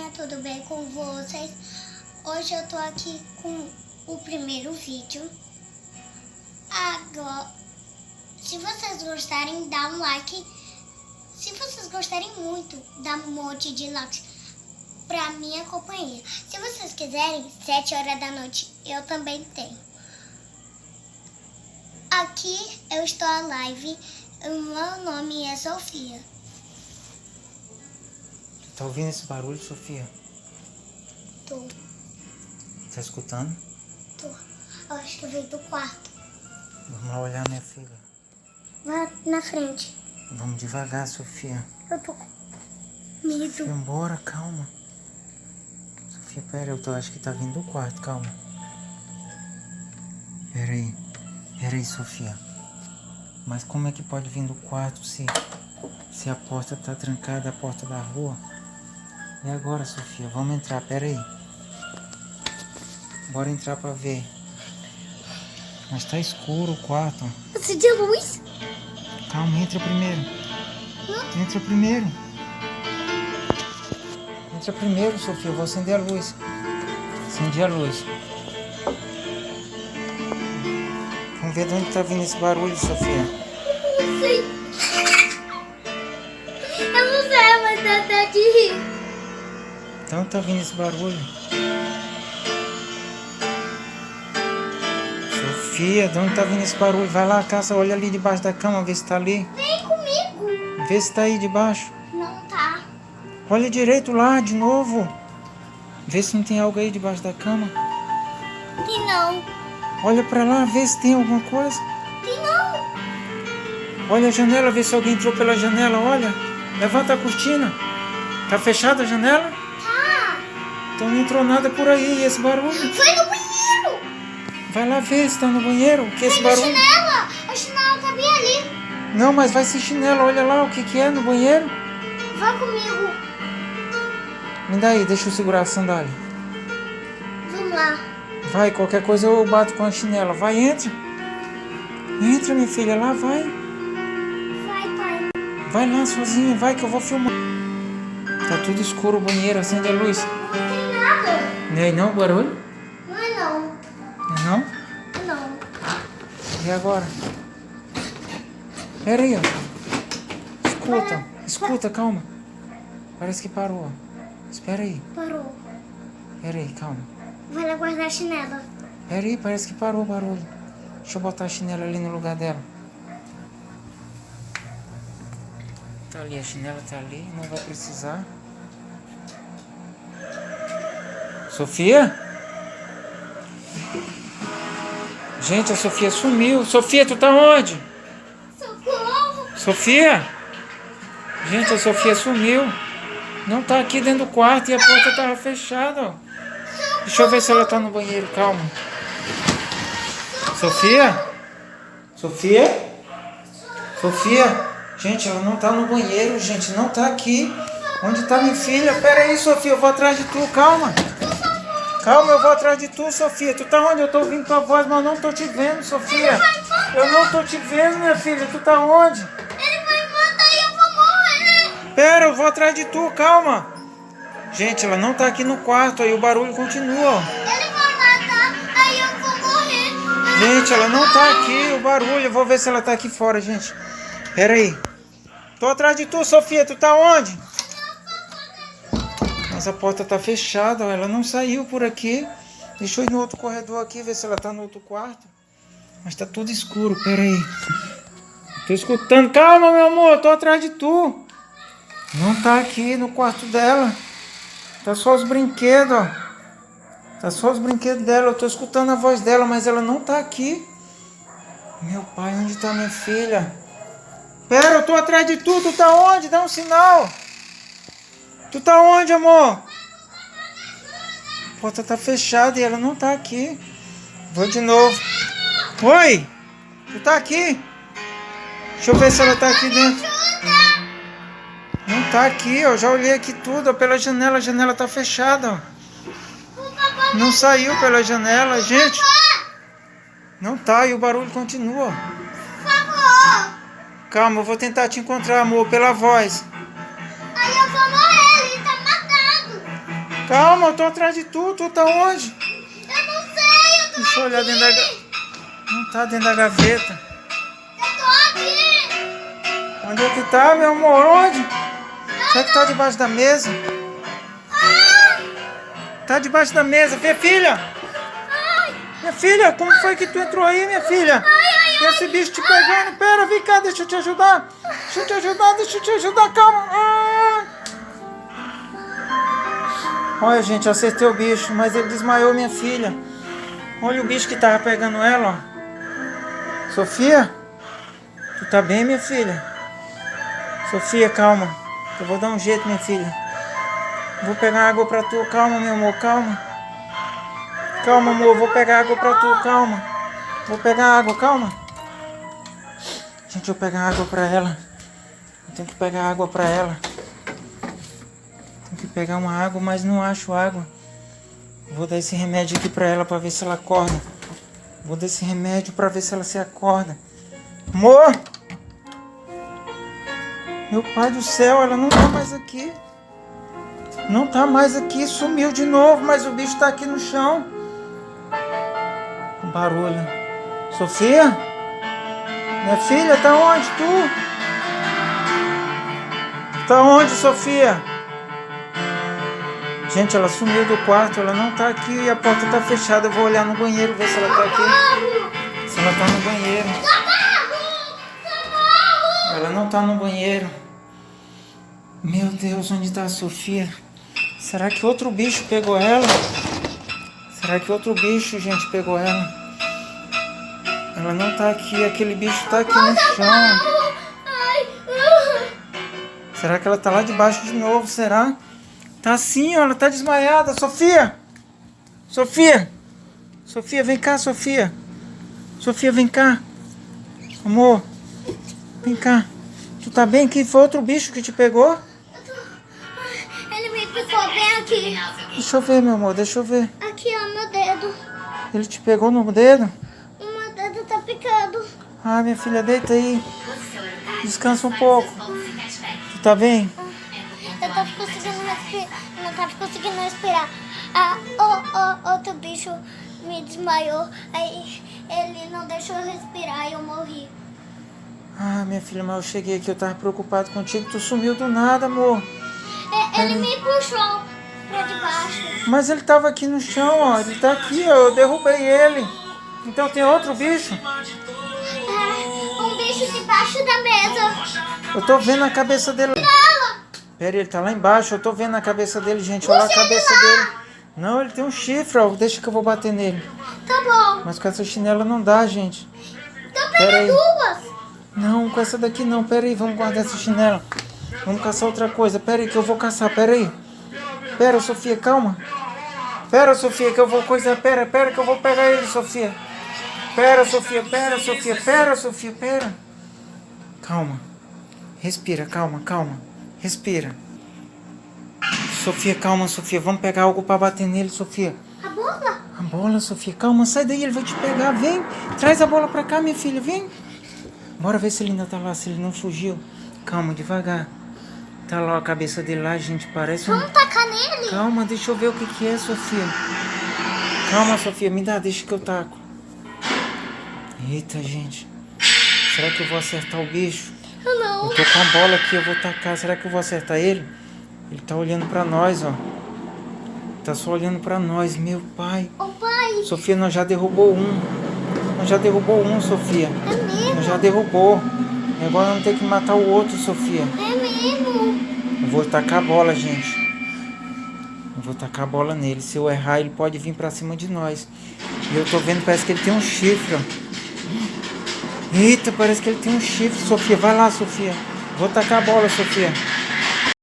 tudo bem com vocês? Hoje eu tô aqui com o primeiro vídeo. Agora, se vocês gostarem, dá um like. Se vocês gostarem muito, dá um monte de likes pra minha companhia. Se vocês quiserem, 7 horas da noite, eu também tenho. Aqui eu estou a live. O meu nome é Sofia. Tá ouvindo esse barulho, Sofia? Tô. Tá escutando? Tô. Eu acho que veio do quarto. Vamos lá olhar, minha filha. Vai na frente. Vamos devagar, Sofia. Eu tô com medo. Sofia, embora, calma. Sofia, pera, eu acho que tá vindo do quarto, calma. Pera aí, Sofia. Mas como é que pode vir do quarto se a porta tá trancada, a porta da rua? E agora, Sofia? Vamos entrar, pera aí. Bora entrar pra ver. Mas tá escuro o quarto. Acende a luz? Calma, entra primeiro. Entra primeiro. Entra primeiro, Sofia. Eu vou acender a luz. Acendi a luz. Vamos ver de onde tá vindo esse barulho, Sofia. Não sei. Eu não sei, mas dá até de rir. Então tá vindo esse barulho. Sofia, de onde tá vindo esse barulho? Vai lá, caça, olha ali debaixo da cama, vê se tá ali. Vem comigo. Vê se tá aí debaixo. Não tá. Olha direito lá, de novo. Vê se não tem algo aí debaixo da cama. Tem não. Olha pra lá, vê se tem alguma coisa. Tem não. Olha a janela, vê se alguém entrou pela janela, olha. Levanta a cortina. Tá fechada a janela? Tá. Então não entrou nada por aí, e esse barulho? Foi no banheiro. Vai lá ver se tá no banheiro, que esse Foi na barulho... chinela. A chinela tá bem ali. Não, mas vai sem chinelo, olha lá o que é no banheiro. Vai comigo. Me dá aí, deixa eu segurar a sandália. Vamos lá. Vai, qualquer coisa eu bato com a chinela. Vai, entra. Entra, minha filha, lá, vai. Vai, pai. Vai lá sozinha, vai que eu vou filmar. Tá tudo escuro o banheiro, acende a luz. Não tem nada. Não é não o barulho? Não é não. Não é não? Não. E agora? Pera aí, ó. Escuta, calma. Parece que parou. Espera aí. Parou. Pera aí, calma. Vai lá guardar a chinela. Pera aí, parece que parou o barulho. Deixa eu botar a chinela ali no lugar dela. Tá ali, a chinela tá ali, não vai precisar. Sofia? Gente, a Sofia sumiu. Sofia, tu tá onde? Socorro. Sofia? Gente, a Sofia sumiu. Não tá aqui dentro do quarto e a porta tava fechada, ó. Deixa eu ver se ela tá no banheiro, calma. Sofia? Sofia? Sofia? Gente, ela não tá no banheiro, gente, não tá aqui. Onde tá minha filha? Pera aí, Sofia, eu vou atrás de tu, calma. Calma, eu vou atrás de tu, Sofia. Tu tá onde? Eu tô ouvindo tua voz, mas eu não tô te vendo, Sofia. Eu não tô te vendo, minha filha. Tu tá onde? Ele vai me matar e eu vou morrer. Pera, eu vou atrás de tu, calma. Gente, ela não tá aqui no quarto, aí o barulho continua, ó. Ele vai matar, aí eu vou morrer. Gente, ela não tá aqui, o barulho. Eu vou ver se ela tá aqui fora, gente. Pera aí. Tô atrás de tu, Sofia. Tu tá onde? Mas a porta tá fechada, ó. Ela não saiu por aqui. Deixa eu ir no outro corredor aqui, ver se ela tá no outro quarto. Mas tá tudo escuro, pera aí. Tô escutando. Calma, meu amor, tô atrás de tu. Não tá aqui no quarto dela. Tá só os brinquedos, ó. Tá só os brinquedos dela. Eu tô escutando a voz dela, mas ela não tá aqui. Meu pai, onde tá minha filha? Pera, eu tô atrás de tu. Tu tá onde? Dá um sinal. Tu tá onde, amor? A porta tá fechada e ela não tá aqui. Vou de novo. Oi? Tu tá aqui? Deixa eu ver se ela tá aqui dentro. Não tá aqui, eu já olhei aqui tudo, ó, pela janela. A janela tá fechada, ó. Não saiu pela janela, gente. Não tá, e o barulho continua. Por favor. Calma, eu vou tentar te encontrar, amor, pela voz. Aí eu vou morrer, ele tá matando. Calma, eu tô atrás de tu. Tu tá onde? Eu não sei, eu tô Deixa eu olhar aqui. dentro da gaveta. Não tá dentro da gaveta. Eu tô aqui. Onde é que tá, meu amor? Onde? Será que tá debaixo da mesa? Tá debaixo da mesa. Minha filha! Minha filha, como foi que tu entrou aí, minha filha? Esse bicho te pegando. Pera, vem cá, deixa eu te ajudar. Deixa eu te ajudar, calma. Olha, gente, eu acertei o bicho, mas ele desmaiou minha filha. Olha o bicho que tava pegando ela, ó. Sofia? Tu tá bem, minha filha? Sofia, calma. Eu vou dar um jeito, minha filha. Vou pegar água pra tu. Calma, meu amor, calma. Calma, amor, vou pegar água pra tu, calma. Vou pegar água, calma. Gente, eu vou pegar água pra ela. Eu tenho que pegar água pra ela. Tenho que pegar uma água, mas não acho água. Vou dar esse remédio aqui pra ela pra ver se ela acorda. Vou dar esse remédio pra ver se ela se acorda. Amor! Meu pai do céu, ela não tá mais aqui. Não tá mais aqui, sumiu de novo, mas o bicho tá aqui no chão. Barulho. Sofia? Minha filha, tá onde tu? Tá onde, Sofia? Gente, ela sumiu do quarto, ela não tá aqui e a porta tá fechada. Eu vou olhar no banheiro, ver se ela tá aqui. Se ela tá no banheiro. Ela não tá no banheiro. Meu Deus, onde tá a Sofia? Será que outro bicho pegou ela? Será que outro bicho, gente, pegou ela? Ela não tá aqui, aquele bicho tá aqui no chão. Será que ela tá lá debaixo de novo, será? Tá sim, ó, ela tá desmaiada. Sofia! Sofia! Sofia, vem cá, Sofia. Sofia, vem cá. Amor, vem cá. Tu tá bem? Que foi outro bicho que te pegou? Ele me picou bem aqui. Deixa eu ver, meu amor, deixa eu ver. Aqui, ó, meu dedo. Ele te pegou no dedo? O meu dedo tá picando. Ah, minha filha, deita aí. Descansa um pouco. Tu tá bem? Eu tava conseguindo respirar. Não tava conseguindo respirar. Outro bicho me desmaiou. Aí ele não deixou eu respirar e eu morri. Ah, minha filha, mas eu cheguei aqui, eu tava preocupado contigo. Tu sumiu do nada, amor. Ele me puxou pra debaixo. Mas ele tava aqui no chão, ó. Ele tá aqui, ó. Eu derrubei ele. Então tem outro bicho? Um bicho debaixo da mesa. Eu tô vendo a cabeça dele. Pera aí, ele tá lá embaixo. Eu tô vendo a cabeça dele, gente. Olha a cabeça dele. Não, ele tem um chifre, ó. Deixa que eu vou bater nele. Tá bom. Mas com essa chinela não dá, gente. Então Pera pega aí. duas. Não, com essa daqui não. Pera aí, vamos guardar essa chinela. Vamos caçar outra coisa. Pera aí que eu vou caçar. Pera aí. Pera, Sofia, calma. Pera, Sofia, que eu vou coisar. Pera que eu vou pegar ele, Sofia. Pera, Sofia. Pera, Sofia, pera. Calma. Respira, calma. Respira. Sofia, calma, Sofia. Vamos pegar algo pra bater nele, Sofia. A bola? A bola, Sofia. Calma, sai daí, ele vai te pegar. Vem. Traz a bola pra cá, minha filha. Vem. Bora ver se ele ainda tá lá, se ele não fugiu. Calma, devagar. Tá lá a cabeça dele lá, gente. Parece um... Vamos tacar nele? Calma, deixa eu ver o que é, Sofia. Calma, Sofia. Me dá, deixa que eu taco. Eita, gente. Será que eu vou acertar o bicho? Não. Eu tô com a bola aqui, eu vou tacar. Será que eu vou acertar ele? Ele tá olhando pra nós, ó. Tá só olhando pra nós, meu pai. Ô pai. Sofia, nós já derrubou um. Sofia. É mesmo? Nós já derrubou. E agora vamos ter que matar o outro, Sofia. É mesmo? Eu vou tacar a bola, gente. Eu vou tacar a bola nele. Se eu errar, ele pode vir pra cima de nós. E eu tô vendo, parece que ele tem um chifre, ó. Eita, parece que ele tem um chifre, Sofia. Vai lá, Sofia. Vou tacar a bola, Sofia.